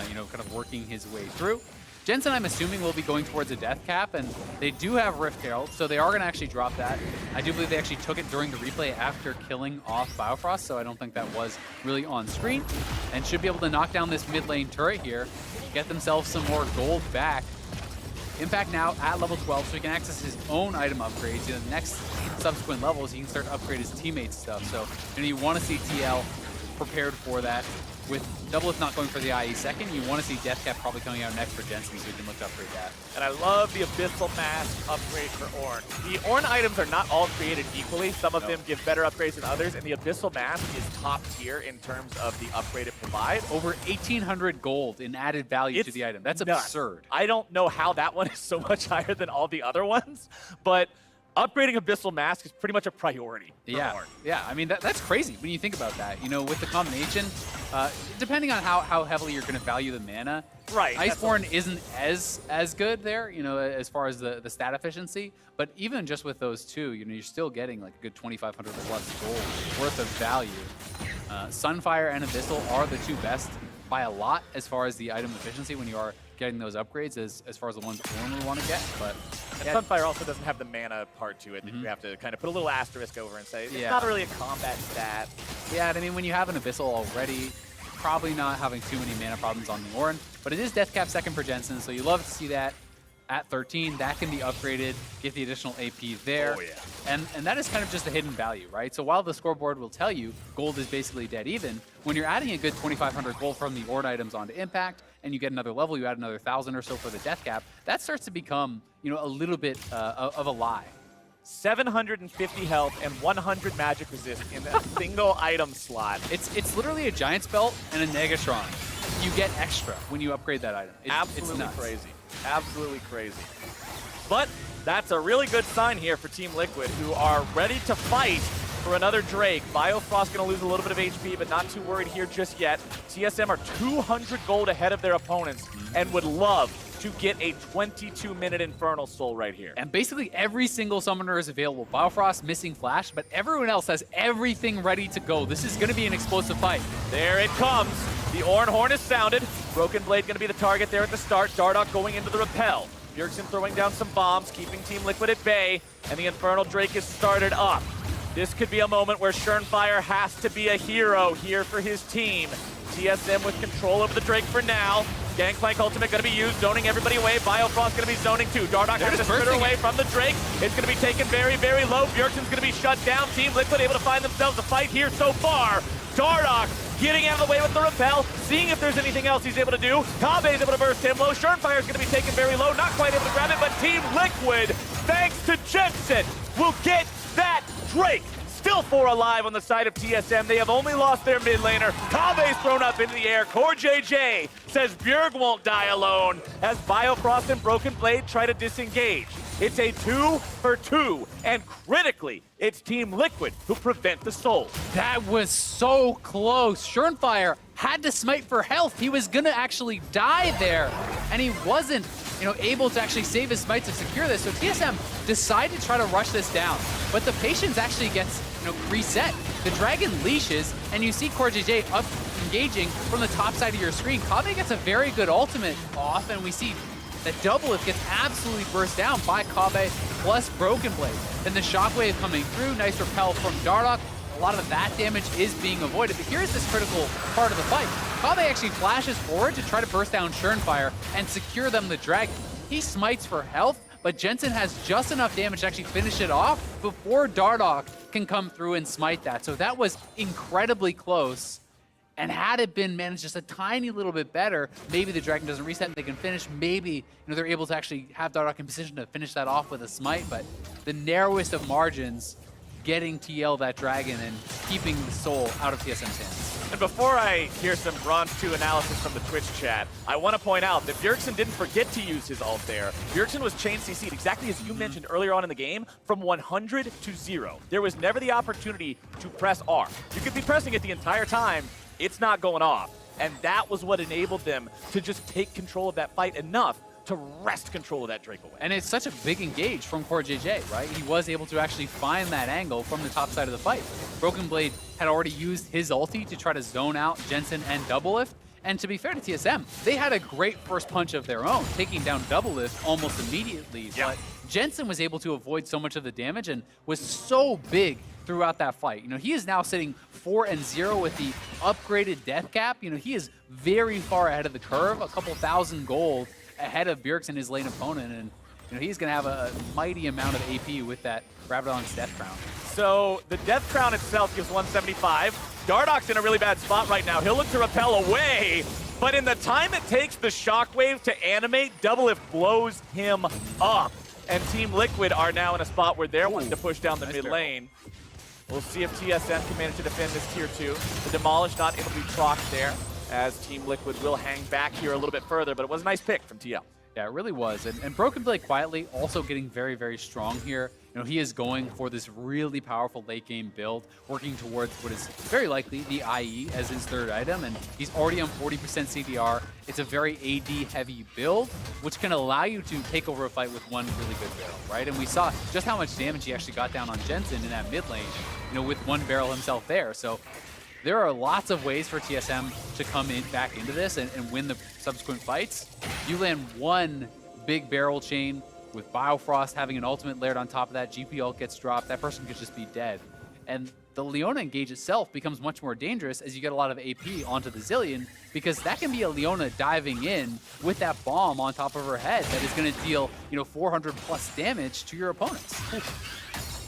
you know, kind of working his way through. Jensen, I'm assuming, will be going towards a death cap, and they do have Rift Herald, so they are going to actually drop that. I do believe they actually took it during the replay after killing off Biofrost, so I don't think that was really on screen, and should be able to knock down this mid lane turret here, get themselves some more gold back. Impact now at level 12, so he can access his own item upgrades. In the next subsequent levels, he can start to upgrade his teammates' stuff. So you want to see TL prepared for that. With Doublelift not going for the IE second, you want to see Deathcap probably coming out next for Jensen, so you can look to upgrade that. And I love the Abyssal Mask upgrade for Ornn. The Ornn items are not all created equally. Some of them give better upgrades than others, and the Abyssal Mask is top tier in terms of the upgrade it provides. Over 1,800 gold in added value to the item. That's absurd. I don't know how that one is so much higher than all the other ones, but upgrading Abyssal Mask is pretty much a priority for Ornn. Yeah, I mean, that's crazy when you think about that. You know, with the combination, depending on how heavily you're going to value the mana, Iceborne isn't as good there, you know, as far as the stat efficiency. But even just with those two, you know, you're still getting like a good 2,500 plus gold worth of value. Sunfire and Abyssal are the 2 best by a lot as far as the item efficiency when you are getting those upgrades as far as the ones Ornn would want to get. But Sunfire also doesn't have the mana part to it that you have to kind of put a little asterisk over and say, it's not really a combat stat. Yeah, I mean, when you have an Abyssal already, probably not having too many mana problems on the Ornn, but it is Death Cap second for Jensen, so you love to see that. at 13. That can be upgraded, get the additional AP there. Oh, yeah. And that is kind of just a hidden value, right? So while the scoreboard will tell you gold is basically dead even, when you're adding a good 2,500 gold from the Ornn items onto Impact, and you get another level, you add another 1,000 or so for the death cap, that starts to become, you know, a little bit of a lie. 750 health and 100 magic resist in a single item slot. It's literally a Giant's Belt and a Negatron. You get extra when you upgrade that item. Absolutely it's crazy. Absolutely crazy. But that's a really good sign here for Team Liquid, who are ready to fight for another Drake. Biofrost going to lose a little bit of HP, but not too worried here just yet. TSM are 200 gold ahead of their opponents and would love to get a 22-minute Infernal Soul right here. And basically every single summoner is available. Biofrost missing Flash, but everyone else has everything ready to go. This is going to be an explosive fight. There it comes. The Ornn horn is sounded. Broken Blade going to be the target there at the start. Dardoch going into the repel. Bjergsen throwing down some bombs, keeping Team Liquid at bay, and the Infernal Drake is started up. This could be a moment where Shernfire has to be a hero here for his team. TSM with control over the Drake for now. Gangplank ultimate going to be used, zoning everybody away. Biofrost going to be zoning too. Dardoch going to split away from the Drake. It's going to be taken very, very low. Bjergsen's going to be shut down. Team Liquid able to find themselves a fight here so far. Dardoch getting out of the way with the repel, seeing if there's anything else he's able to do. Kobbe is able to burst him low. Shernfire is going to be taken very low, not quite able to grab it, but Team Liquid, thanks to Jensen, will get that Drake. Still 4 alive on the side of TSM. They have only lost their mid laner. Kobbe's thrown up into the air. CoreJJ says Bjerg won't die alone as Biofrost and Broken Blade try to disengage. It's a 2 for 2, and critically, it's Team Liquid who prevent the soul. That was so close. Shernfire had to smite for health. He was gonna actually die there, and he wasn't, you know, able to actually save his smite to secure this. So TSM decided to try to rush this down, but the patience actually gets, you know, reset. The dragon leashes, and you see CoreJJ up engaging from the top side of your screen. Kobbe gets a very good ultimate off, and we see that Doublelift gets absolutely burst down by Kobbe plus Broken Blade. Then the shockwave coming through, nice repel from Dardoch. A lot of that damage is being avoided, but here's this critical part of the fight. Kobbe actually flashes forward to try to burst down Shernfire and secure them the dragon. He smites for health, but Jensen has just enough damage to actually finish it off before Dardoch can come through and smite that. So that was incredibly close. And had it been managed just a tiny little bit better, maybe the dragon doesn't reset and they can finish. Maybe, you know, they're able to actually have Dardoch in position to finish that off with a smite. But the narrowest of margins, getting TL that dragon and keeping the soul out of TSM's hands. And before I hear some Bronze 2 analysis from the Twitch chat, I want to point out that Bjergsen didn't forget to use his ult there. Bjergsen was chain CC'd, exactly as you mentioned earlier on in the game, from 100 to 0. There was never the opportunity to press R. You could be pressing it the entire time, it's not going off. And that was what enabled them to just take control of that fight enough to wrest control of that Drake away. And it's such a big engage from CoreJJ, right? He was able to actually find that angle from the top side of the fight. Broken Blade had already used his ulti to try to zone out Jensen and Doublelift. And to be fair to TSM, they had a great first punch of their own, taking down Doublelift almost immediately. Yeah. But Jensen was able to avoid so much of the damage and was so big throughout that fight. You know, he is now sitting 4-0 with the upgraded death cap. You know, he is very far ahead of the curve, a couple thousand gold ahead of Bjergsen, his lane opponent, and you know, he's going to have a mighty amount of AP with that Rabadon's Death Crown. So the Death Crown itself gives 175. Dardoch's in a really bad spot right now. He'll look to repel away, but in the time it takes the shockwave to animate, Doublelift blows him up. And Team Liquid are now in a spot where they're wanting to push down the mid lane. We'll see if TSM can manage to defend this tier 2. The Demolish not able to be procced there, as Team Liquid will hang back here a little bit further, but it was a nice pick from TL. Yeah, it really was. And Broken Blade quietly also getting very, very strong here. You know, he is going for this really powerful late game build, working towards what is very likely the IE as his third item, and he's already on 40% CDR. It's a very AD heavy build, which can allow you to take over a fight with one really good barrel, right? And we saw just how much damage he actually got down on Jensen in that mid lane, you know, with one barrel himself there. So there are lots of ways for TSM to come in back into this and win the subsequent fights. You land one big barrel chain with Biofrost having an ultimate layered on top of that, GP ult gets dropped, that person could just be dead. And the Leona engage itself becomes much more dangerous as you get a lot of AP onto the Zilean, because that can be a Leona diving in with that bomb on top of her head that is going to deal, 400 plus damage to your opponents.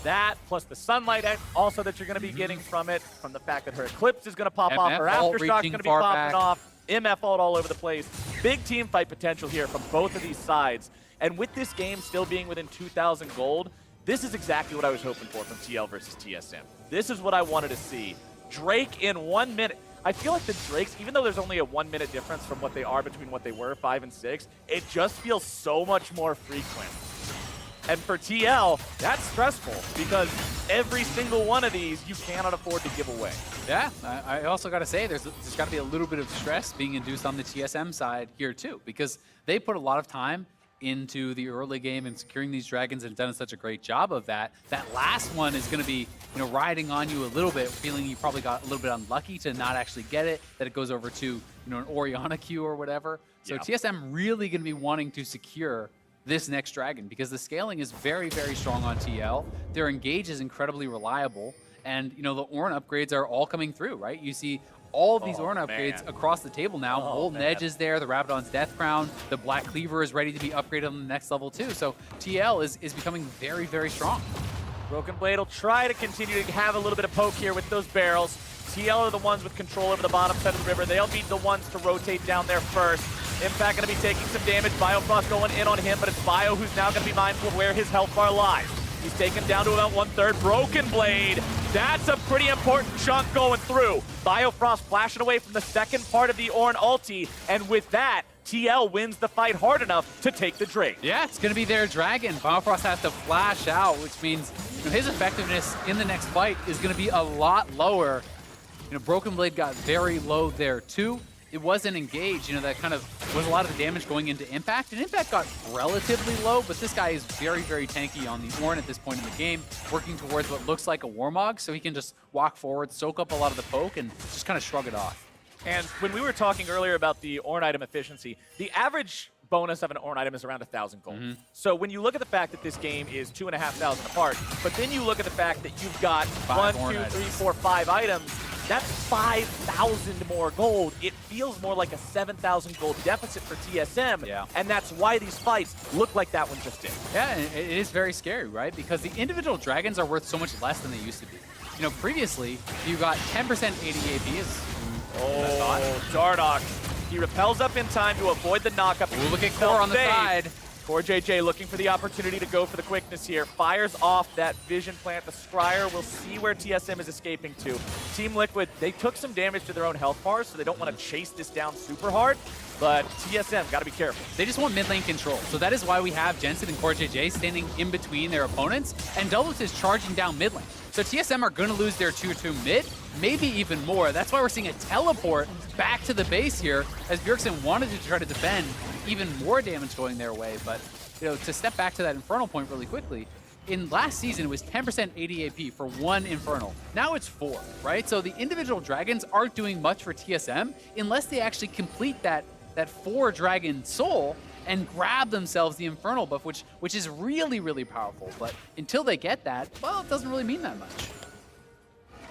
That, plus the sunlight also that you're going to be getting from it, from the fact that her Eclipse is going to pop off, her Aftershock's going to be popping off, MF ult all over the place. Big team fight potential here from both of these sides. And with this game still being within 2,000 gold, this is exactly what I was hoping for from TL versus TSM. This is what I wanted to see. Drake in 1 minute. I feel like the Drakes, even though there's only a 1 minute difference from what they are between what they were, 5 and 6, it just feels so much more frequent. And for TL, that's stressful because every single one of these you cannot afford to give away. Yeah, I also got to say there's got to be a little bit of stress being induced on the TSM side here too, because they put a lot of time into the early game and securing these dragons and done such a great job of that. That last one is going to be, riding on you a little bit, feeling you probably got a little bit unlucky to not actually get it, that it goes over to, an Orianna queue or whatever. So yeah. TSM really going to be wanting to secure this next dragon because the scaling is very, very strong on TL. Their engage is incredibly reliable, and the Ornn upgrades are all coming through, right? You see all of these Ornn upgrades across the table now. Molten Edge is there, the Rabadon's Death Crown, the Black Cleaver is ready to be upgraded on the next level too. So TL is becoming very, very strong. Broken Blade will try to continue to have a little bit of poke here with those barrels. TL are the ones with control over the bottom side of the river. They'll be the ones to rotate down there first. Impact going to be taking some damage. Biofrost going in on him, but it's Bio who's now going to be mindful of where his health bar lies. He's taken down to about 1/3. Broken Blade. That's a pretty important chunk going through. Biofrost flashing away from the second part of the Ornn ulti, and with that, TL wins the fight hard enough to take the Drake. Yeah, it's going to be their dragon. Biofrost has to flash out, which means his effectiveness in the next fight is going to be a lot lower. Broken Blade got very low there too. It wasn't engaged, that kind of was a lot of the damage going into Impact, and Impact got relatively low, but this guy is very, very tanky on the Ornn at this point in the game, working towards what looks like a Warmog, so he can just walk forward, soak up a lot of the poke, and just kind of shrug it off. And when we were talking earlier about the Ornn item efficiency, the average bonus of an Ornn item is around 1,000 gold. So when you look at the fact that this game is 2,500 apart, but then you look at the fact that you've got 1, 2, 3, 4, 5 items, that's 5,000 more gold. It feels more like a 7,000 gold deficit for TSM, and that's why these fights look like that one just did. Yeah, and it is very scary, right? Because the individual dragons are worth so much less than they used to be. Previously, you got 10% AD AP. Dardoch. He repels up in time to avoid the knockup. Ooh, look at Core on the side. CoreJJ looking for the opportunity to go for the quickness here. Fires off that vision plant. The Scryer will see where TSM is escaping to. Team Liquid, they took some damage to their own health bars, so they don't want to chase this down super hard. But TSM, got to be careful. They just want mid lane control. So that is why we have Jensen and CoreJJ standing in between their opponents, and Doublelift is charging down mid lane. So TSM are going to lose their 2-2 mid, maybe even more. That's why we're seeing a teleport back to the base here, as Bjergsen wanted to try to defend, even more damage going their way. But to step back to that Infernal point really quickly, in last season it was 10% AD AP for one Infernal. Now it's 4, right? So the individual dragons aren't doing much for TSM unless they actually complete that 4 dragon soul and grab themselves the Infernal buff, which is really, really powerful. But until they get that, well, it doesn't really mean that much.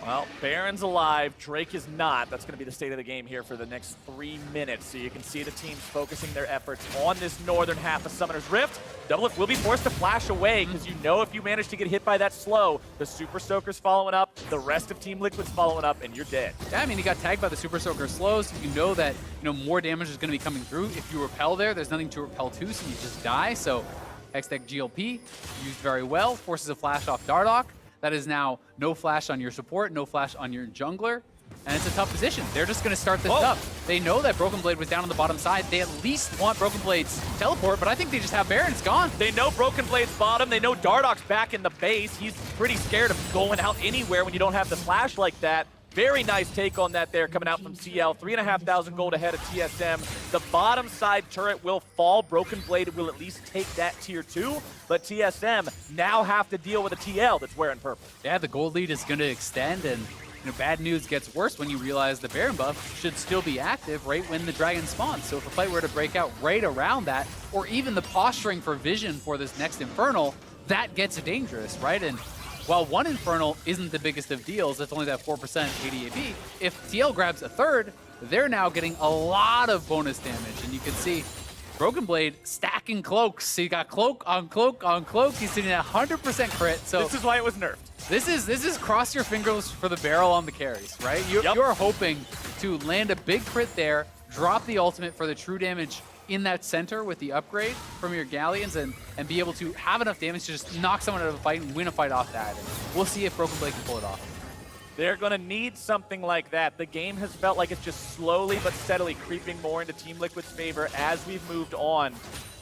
Well, Baron's alive, Drake is not. That's going to be the state of the game here for the next 3 minutes. So you can see the teams focusing their efforts on this northern half of Summoner's Rift. Doublelift will be forced to flash away because if you manage to get hit by that slow, the Super Soaker's following up, the rest of Team Liquid's following up, and you're dead. Yeah, I mean, he got tagged by the Super Soaker slow, so you know that more damage is going to be coming through. If you repel there's nothing to repel to, so you just die. So Hextech GLP used very well, forces a flash off Dardoch. That is now no flash on your support, no flash on your jungler, and it's a tough position. They're just going to start this up. They know that Broken Blade was down on the bottom side. They at least want Broken Blade's teleport, but I think they just have Baron. It's gone. They know Broken Blade's bottom. They know Dardoch's back in the base. He's pretty scared of going out anywhere when you don't have the flash like that. Very nice take on that there coming out from CL. 3,500 gold ahead of TSM. The bottom side turret will fall. Broken Blade will at least take that tier 2. But TSM now have to deal with a TL that's wearing purple. Yeah, the gold lead is going to extend, and bad news gets worse when you realize the Baron buff should still be active right when the dragon spawns. So if a fight were to break out right around that, or even the posturing for vision for this next Infernal, that gets dangerous, right? And while one Infernal isn't the biggest of deals, it's only that 4% ADAP, if TL grabs a third, they're now getting a lot of bonus damage. And you can see Broken Blade stacking cloaks. So you got cloak on cloak on cloak. He's sitting at 100% crit. So this is why it was nerfed. This is cross your fingers for the barrel on the carries, right? You're hoping to land a big crit there, drop the ultimate for the true damage in that center with the upgrade from your Galleons, and be able to have enough damage to just knock someone out of a fight and win a fight off that. And we'll see if Broken Blade can pull it off. They're going to need something like that. The game has felt like it's just slowly but steadily creeping more into Team Liquid's favor as we've moved on.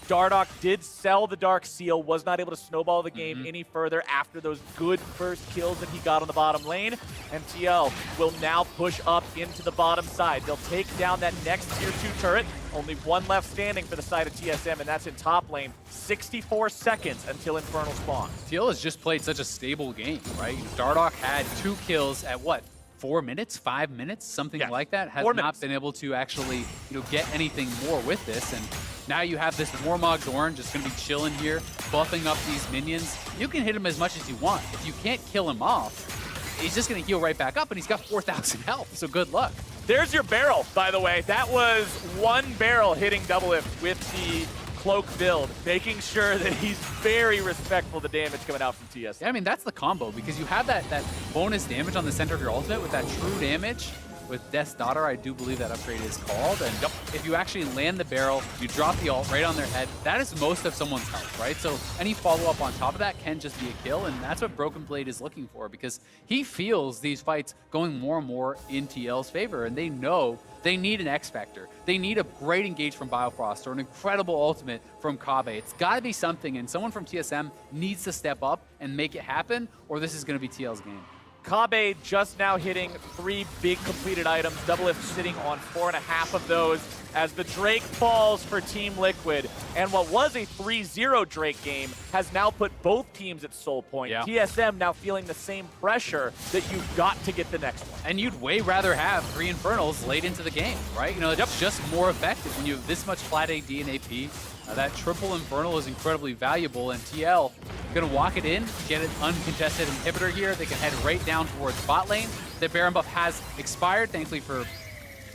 Dardoch did sell the Dark Seal, was not able to snowball the game any further after those good first kills that he got on the bottom lane. And TL will now push up into the bottom side. They'll take down that next tier 2 turret. Only one left standing for the side of TSM, and that's in top lane. 64 seconds until Infernal spawns. TL has just played such a stable game, right? Dardoch had 2 kills at what? 4 minutes, 5 minutes, something like that. Has not been able to actually, get anything more with this. And now you have this Warmogged Ornn just going to be chilling here, buffing up these minions. You can hit him as much as you want. If you can't kill him off, he's just going to heal right back up, and he's got 4,000 health, so good luck. There's your barrel, by the way. That was one barrel hitting Doublelift with the cloak build, making sure that he's very respectful of the damage coming out from TSM. Yeah, I mean, that's the combo, because you have that bonus damage on the center of your ultimate with that true damage. With Death's Daughter, I do believe that upgrade is called. And if you actually land the barrel, you drop the ult right on their head, that is most of someone's health, right? So any follow-up on top of that can just be a kill, and that's what Broken Blade is looking for, because he feels these fights going more and more in TL's favor, and they know they need an X Factor. They need a great engage from Biofrost or an incredible ultimate from Kobbe. It's got to be something, and someone from TSM needs to step up and make it happen, or this is going to be TL's game. Kobbe just now hitting 3 big completed items. Doublelift sitting on 4.5 of those as the Drake falls for Team Liquid. And what was a 3-0 Drake game has now put both teams at soul point. Yeah. TSM now feeling the same pressure that you've got to get the next one. And you'd way rather have 3 Infernals late into the game, right? It's just more effective when you have this much flat AD and AP. That triple Infernal is incredibly valuable, and TL gonna walk it in, get an uncontested inhibitor here. They can head right down towards bot lane. The Baron buff has expired, thankfully for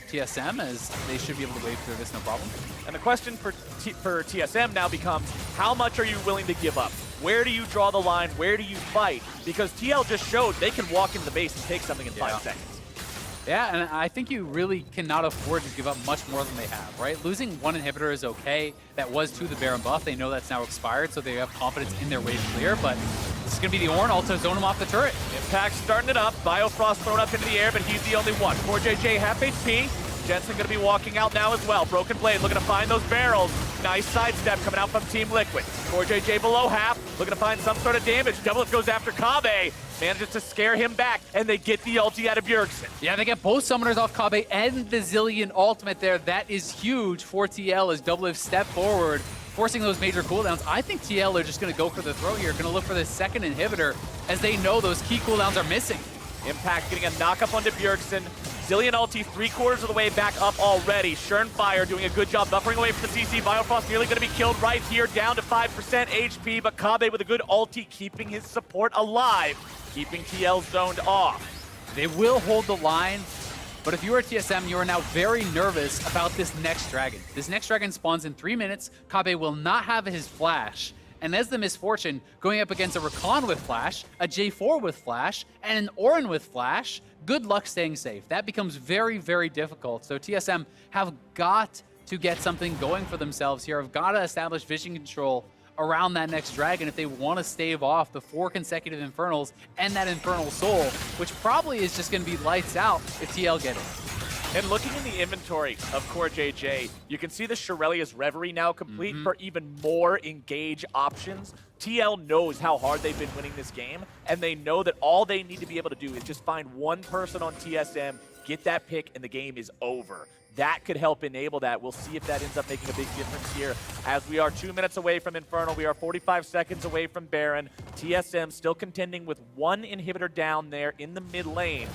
TSM, as they should be able to wave through this no problem. And the question for TSM now becomes, how much are you willing to give up? Where do you draw the line? Where do you fight? Because TL just showed they can walk into the base and take something in 5 seconds. Yeah, and I think you really cannot afford to give up much more than they have, right? Losing 1 inhibitor is okay. That was to the Baron buff. They know that's now expired, so they have confidence in their wave clear, but this is going to be the Ornn, also zone him off the turret. Impact starting it up. Biofrost thrown up into the air, but he's the only one. CoreJJ half HP. Jensen going to be walking out now as well. Broken Blade looking to find those barrels. Nice sidestep coming out from Team Liquid. CoreJJ below half, looking to find some sort of damage. Doublelift goes after Kobbe. Manages to scare him back, and they get the ulti out of Bjergsen. Yeah, they get both summoners off Kobbe and the Zilean ultimate there. That is huge for TL as Doublelift step forward, forcing those major cooldowns. I think TL are just going to go for the throw here, going to look for the second inhibitor, as they know those key cooldowns are missing. Impact getting a knock-up onto Bjergsen. Zilean ulti 3/4 of the way back up already. Shernfire doing a good job buffering away from the CC. Biofrost nearly going to be killed right here, down to 5% HP, but Kobbe with a good ulti keeping his support alive, keeping TL zoned off. They will hold the line, but if you are TSM, you are now very nervous about this next dragon. This next dragon spawns in 3 minutes. Kobbe will not have his flash. And as the misfortune, going up against a Rakan with flash, a J4 with flash, and an Ornn with flash, good luck staying safe. That becomes very, very difficult. So TSM have got to get something going for themselves here, have got to establish vision control around that next dragon if they want to stave off the 4 consecutive Infernals and that Infernal Soul, which probably is just going to be lights out if TL get it. And looking in the inventory of CoreJJ, you can see the Shirelia's Reverie now complete for even more engage options. TL knows how hard they've been winning this game, and they know that all they need to be able to do is just find one person on TSM, get that pick, and the game is over. That could help enable that. We'll see if that ends up making a big difference here. As we are 2 minutes away from Infernal, we are 45 seconds away from Baron. TSM still contending with 1 inhibitor down there in the mid lane.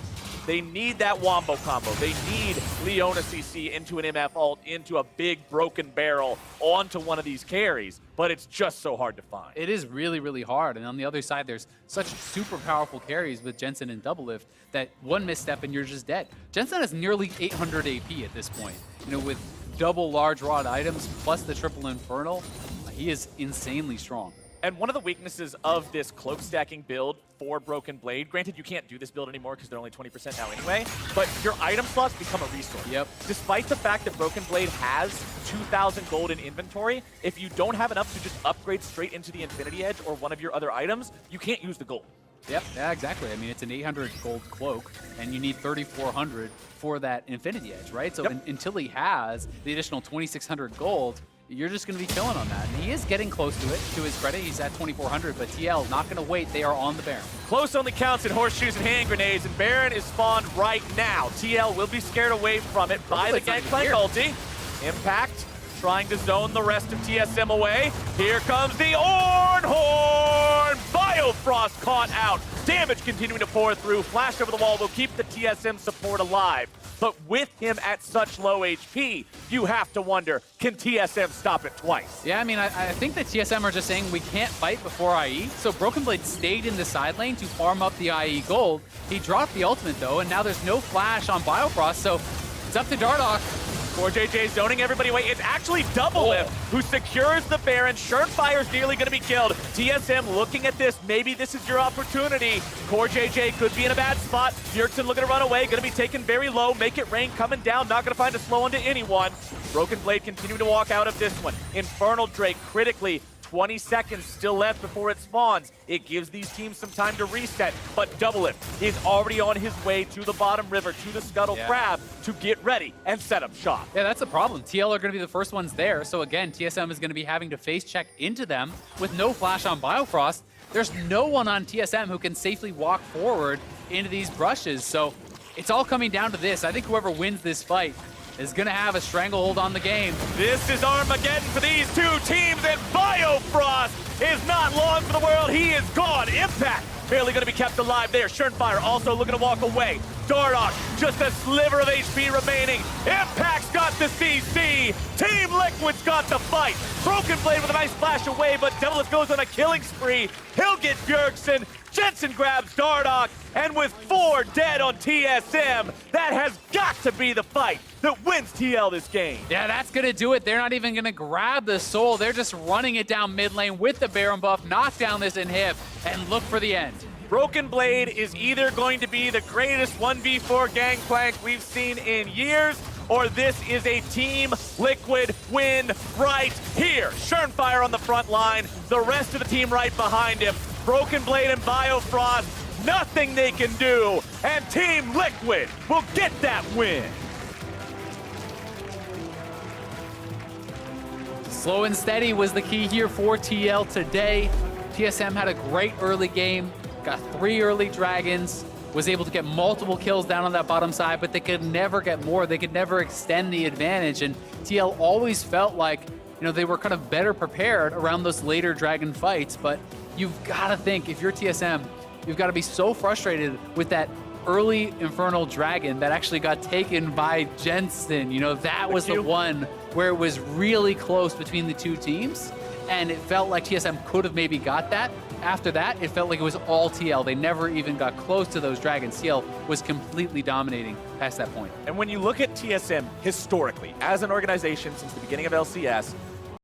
They need that wombo combo. They need Leona CC into an MF ult, into a big broken barrel, onto one of these carries, but it's just so hard to find. It is really, really hard. And on the other side, there's such super powerful carries with Jensen and Doublelift that one misstep and you're just dead. Jensen has nearly 800 AP at this point. You know, with double large rod items plus the triple infernal, he is insanely strong. And one of the weaknesses of this cloak stacking build for Broken Blade, granted you can't do this build anymore because they're only 20% now anyway, but your item slots become a resource. Yep. Despite the fact that Broken Blade has 2,000 gold in inventory, if you don't have enough to just upgrade straight into the Infinity Edge or one of your other items, you can't use the gold. Yep, yeah, exactly. I mean, it's an 800 gold cloak, and you need 3,400 for that Infinity Edge, right? So until he has the additional 2,600 gold, you're just going to be killing on that. And he is getting close to it, to his credit. He's at 2,400, but TL not going to wait. They are on the Baron. Close only counts in horseshoes and hand grenades, and Baron is spawned right now. TL will be scared away from it by the Gangplank ulti. Impact trying to zone the rest of TSM away. Here comes the Ornn. Biofrost caught out. Damage continuing to pour through. Flash over the wall will keep the TSM support alive. But with him at such low HP, you have to wonder, can TSM stop it twice? Yeah, I mean, I think that TSM are just saying we can't fight before IE. So Broken Blade stayed in the side lane to farm up the IE gold. He dropped the ultimate, though, and now there's no flash on Biofrost, so it's up to Dardoch. CoreJJ zoning everybody away. It's actually Doublelift who secures the Baron. Shernfire's nearly going to be killed. TSM looking at this. Maybe this is your opportunity. CoreJJ could be in a bad spot. Bjergsen looking to run away. Going to be taken very low. Make it rain coming down. Not going to find a slow onto anyone. Broken Blade continuing to walk out of this one. Infernal Drake critically. 20 seconds still left before it spawns. It gives these teams some time to reset, but Doublelift is already on his way to the bottom river, to the Scuttle Crab, to get ready and set up shop. Yeah, that's the problem. TL are going to be the first ones there, so again, TSM is going to be having to face check into them with no flash on Biofrost. There's no one on TSM who can safely walk forward into these brushes, so it's all coming down to this. I think whoever wins this fight is going to have a stranglehold on the game. This is Armageddon for these two teams, and Biofrost is not long for the world. He is gone. Impact barely going to be kept alive there. Shernfire also looking to walk away. Dardoch, just a sliver of HP remaining. Impact's got the CC. Team Liquid's got the fight. Broken Blade with a nice flash away, but Doublelift goes on a killing spree. He'll get Bjergsen. Jensen grabs Dardoch, and with 4 dead on TSM, that has got to be the fight that wins TL this game. Yeah, that's going to do it. They're not even going to grab the soul. They're just running it down mid lane with the Baron buff, knock down this inhib, and look for the end. Broken Blade is either going to be the greatest 1v4 Gangplank we've seen in years, or this is a Team Liquid win right here. Shernfire on the front line, the rest of the team right behind him. Broken Blade and Biofrost, nothing they can do, and Team Liquid will get that win. Slow and steady was the key here for TL today. TSM had a great early game, got 3 early dragons, was able to get multiple kills down on that bottom side, but they could never get more. They could never extend the advantage, and TL always felt like, you know, they were kind of better prepared around those later dragon fights, but you've got to think, if you're TSM, you've got to be so frustrated with that early Infernal Dragon that actually got taken by Jensen. You know, that was the one where it was really close between the two teams, and it felt like TSM could have maybe got that. After that, it felt like it was all TL. They never even got close to those dragons. TL was completely dominating past that point. And when you look at TSM historically, as an organization since the beginning of LCS,